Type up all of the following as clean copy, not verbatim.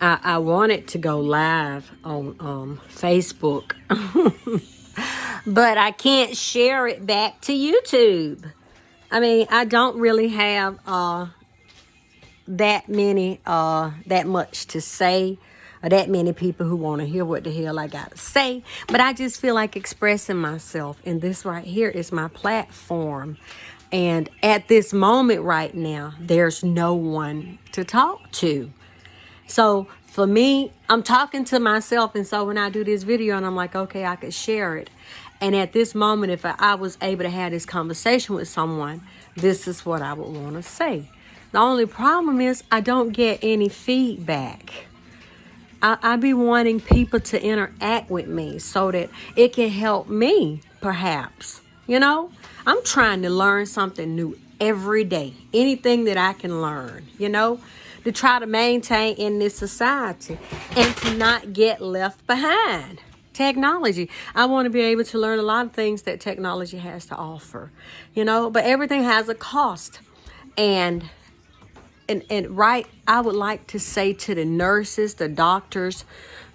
I wanted to go live on Facebook, but I can't share it back to YouTube. I mean, I don't really have that much to say, or that many people who want to hear what the hell I got to say. But I just feel like expressing myself, and this right here is my platform. And at this moment right now, there's no one to talk to. So for me, I'm talking to myself. And so when I do this video and I'm like, okay, I could share it. And at this moment, if I was able to have this conversation with someone, this is what I would want to say. The only problem is I don't get any feedback. I be wanting people to interact with me so that it can help me, perhaps. You know, I'm trying to learn something new every day. Anything that I can learn, you know, to try to maintain in this society and to not get left behind. Technology. I want to be able to learn a lot of things that technology has to offer, you know, but everything has a cost. And right, I would like to say to the nurses, the doctors,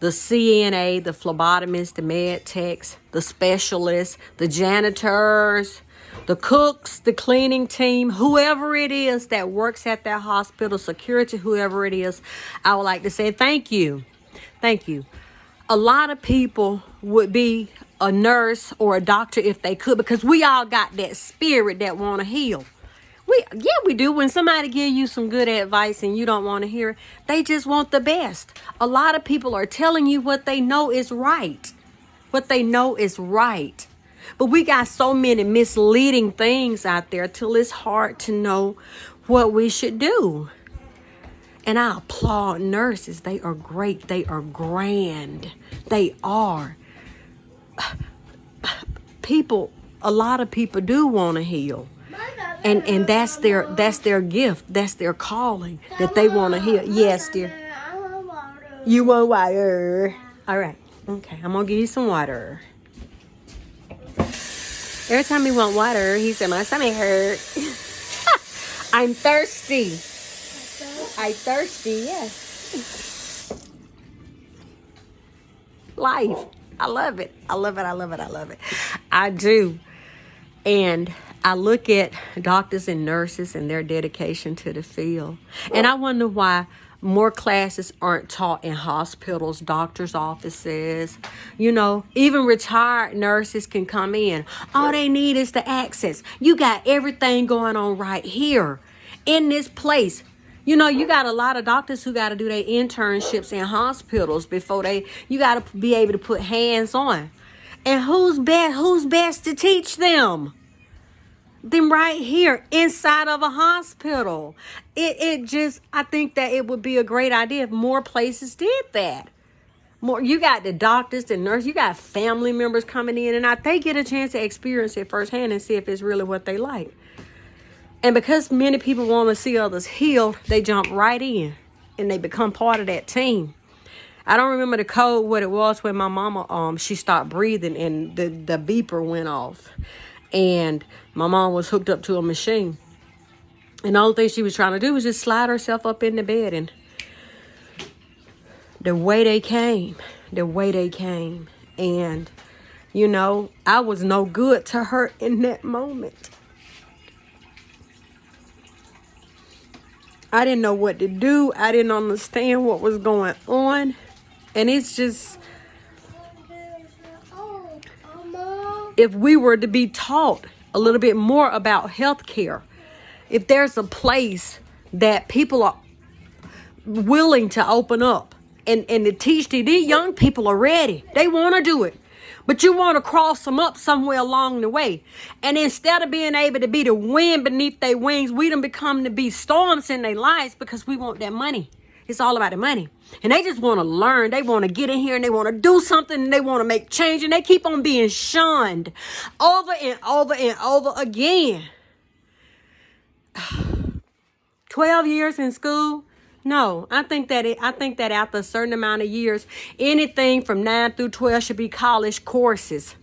the CNA, the phlebotomists, the med techs, the specialists, the janitors, the cooks, the cleaning team, whoever it is that works at that hospital, security, whoever it is, I would like to say thank you. Thank you. A lot of people would be a nurse or a doctor if they could, because we all got that spirit that want to heal. We do. When somebody give you some good advice and you don't want to hear it, they just want the best. A lot of people are telling you what they know is right. What they know is right. But we got so many misleading things out there till it's hard to know what we should do. And I applaud nurses. They are great. They are grand. They are. A lot of people do want to heal. And that's their gift. That's their calling, that they want to heal. Yes, dear. You want water? All right. Okay, I'm going to give you some water. Every time he want water, he said, my stomach hurt. I'm thirsty. I'm thirsty, yes. Life. I love it. I love it. I love it. I love it. I do. And I look at doctors and nurses and their dedication to the field. And I wonder why more classes aren't taught in hospitals, doctors' offices. You know, even retired nurses can come in. All they need is the access. You got everything going on right here in this place. You know, you got a lot of doctors who got to do their internships in hospitals before you got to be able to put hands on. And who's best to teach them? Them right here inside of a hospital. I think that it would be a great idea if more places did that. You got the doctors, the nurses, you got family members coming in, and they get a chance to experience it firsthand and see if it's really what they like. And because many people want to see others healed, they jump right in and they become part of that team. I don't remember the code, what it was, when my mama, she stopped breathing and the beeper went off. And my mom was hooked up to a machine. And the only thing she was trying to do was just slide herself up in the bed. And the way they came. And, you know, I was no good to her in that moment. I didn't know what to do. I didn't understand what was going on. And it's just, if we were to be taught a little bit more about healthcare, if there's a place that people are willing to open up and to teach these young people are ready. They want to do it. But you want to cross them up somewhere along the way. And instead of being able to be the wind beneath their wings, we done become to be storms in their lives because we want that money. It's all about the money. And they just want to learn. They want to get in here and they want to do something and they want to make change. And they keep on being shunned over and over and over again. 12 years in school? No, I think that after a certain amount of years, anything from 9 through 12 should be college courses.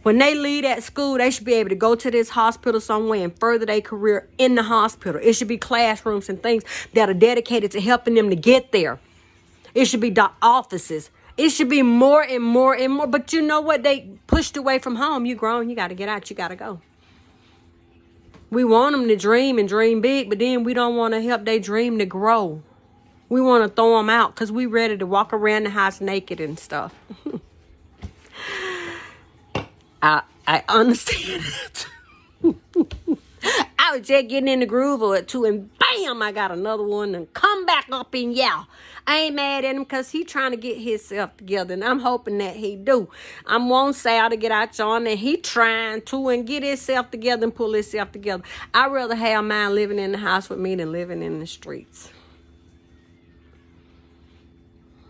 When they leave that school, they should be able to go to this hospital somewhere and further their career in the hospital. It should be classrooms and things that are dedicated to helping them to get there. It should be offices. It should be more and more and more. But you know what? They pushed away from home. You grown. You got to get out. You got to go. We want them to dream and dream big, but then we don't want to help their dream to grow. We want to throw them out because we ready to walk around the house naked and stuff. I understand it. I was just getting in the groove of it too, and bam, I got another one and come back up and yell. I ain't mad at him because he trying to get himself together, and I'm hoping that he do. I'm wanting Sal to get out on, and he trying to and get himself together and pull himself together. I'd rather have mine living in the house with me than living in the streets.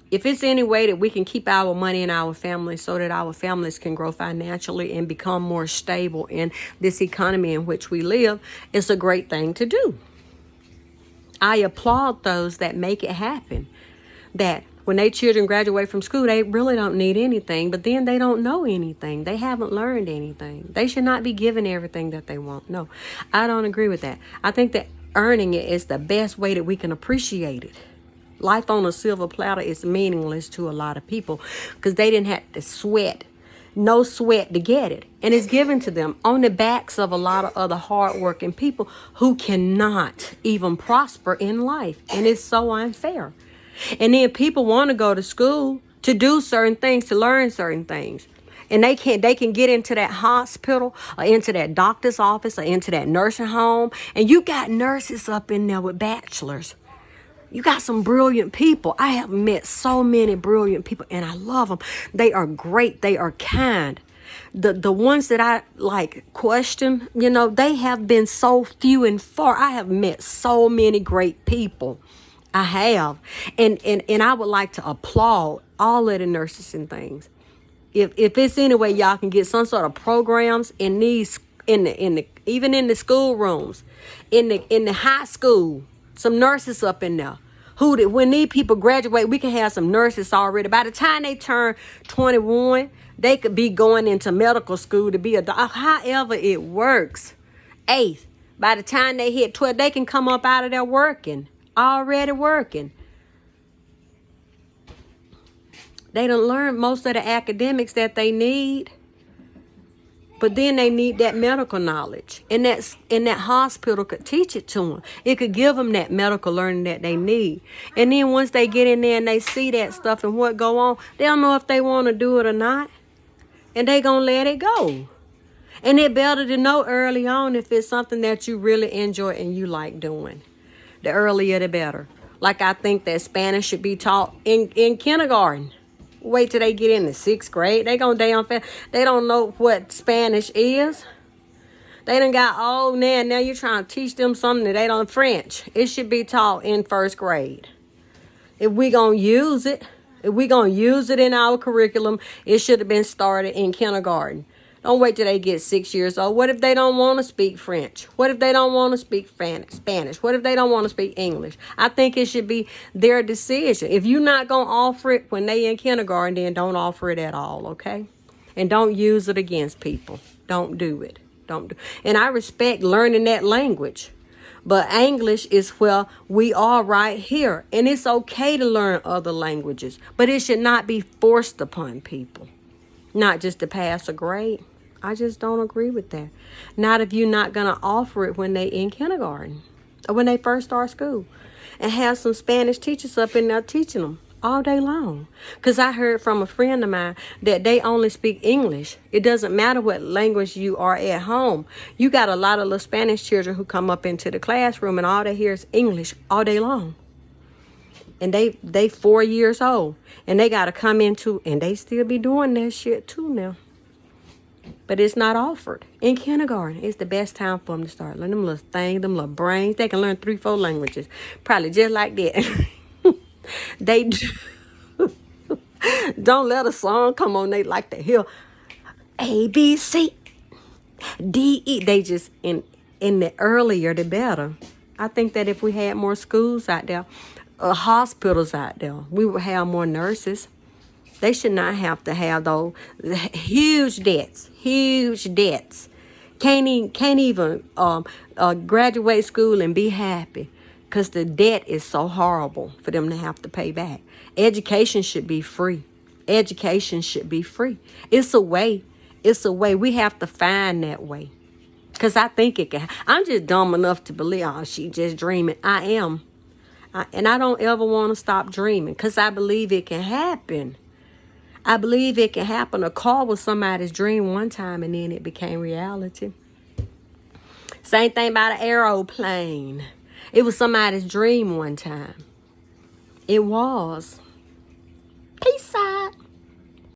If it's any way that we can keep our money in our family so that our families can grow financially and become more stable in this economy in which we live, it's a great thing to do. I applaud those that make it happen. That when their children graduate from school, they really don't need anything, but then they don't know anything. They haven't learned anything. They should not be given everything that they want. No, I don't agree with that. I think that earning it is the best way that we can appreciate it. Life on a silver platter is meaningless to a lot of people because they didn't have to sweat, no sweat to get it. And it's given to them on the backs of a lot of other hardworking people who cannot even prosper in life. And it's so unfair. And then people want to go to school to do certain things, to learn certain things. And they can get into that hospital or into that doctor's office or into that nursing home. And you got nurses up in there with bachelors. You got some brilliant people. I have met so many brilliant people, and I love them. They are great. They are kind. The ones that I question, they have been so few and far. I have met so many great people. I have. And I would like to applaud all of the nurses and things. If it's any way y'all can get some sort of programs in these even in the schoolrooms, in the high school, some nurses up in there. When these people graduate, we can have some nurses already. By the time they turn 21, they could be going into medical school to be a doctor. However it works. 8th, by the time they hit 12, they can come up out of there already working. They don't learn most of the academics that they need. But then they need that medical knowledge. And that hospital could teach it to them. It could give them that medical learning that they need. And then once they get in there and they see that stuff and what go on, they don't know if they want to do it or not. And they going to let it go. And it's better to know early on if it's something that you really enjoy and you like doing. The earlier, the better. Like I think that Spanish should be taught in kindergarten. Wait till they get in the 6th grade. They don't know what Spanish is. They done got old now you're trying to teach them something that they don't French. It should be taught in 1st grade. If we gonna use it in our curriculum, it should have been started in kindergarten. Don't wait till they get 6 years old. What if they don't want to speak French? What if they don't want to speak Spanish? What if they don't want to speak English? I think it should be their decision. If you're not going to offer it when they in kindergarten, then don't offer it at all, okay? And don't use it against people. Don't do it. And I respect learning that language. But English is where we are right here. And it's okay to learn other languages. But it should not be forced upon people. Not just to pass a grade. I just don't agree with that. Not if you're not going to offer it when they in kindergarten or when they first start school. And have some Spanish teachers up in there teaching them all day long. Because I heard from a friend of mine that they only speak English. It doesn't matter what language you are at home. You got a lot of little Spanish children who come up into the classroom and all they hear is English all day long. And they 4 years old. And they got to come into, and they still be doing that shit too now. But it's not offered. In kindergarten, it's the best time for them to start learning them little things, them little brains. They can learn 3-4 languages. Probably just like that. They do. Don't let a song come on. They like to hear A, B, C, D, E. They just, in the earlier, the better. I think that if we had more schools out there, hospitals out there, we would have more nurses. They should not have to have those huge debts. Huge debts. Can't even graduate school and be happy because the debt is so horrible for them to have to pay back. Education should be free. Education should be free. It's a way. It's a way. We have to find that way. Because I think it can. I'm just dumb enough to believe, oh, she just dreaming. I am. And I don't ever want to stop dreaming because I believe it can happen. I believe it can happen. A car was somebody's dream one time and then it became reality. Same thing about an aeroplane. It was somebody's dream one time. It was.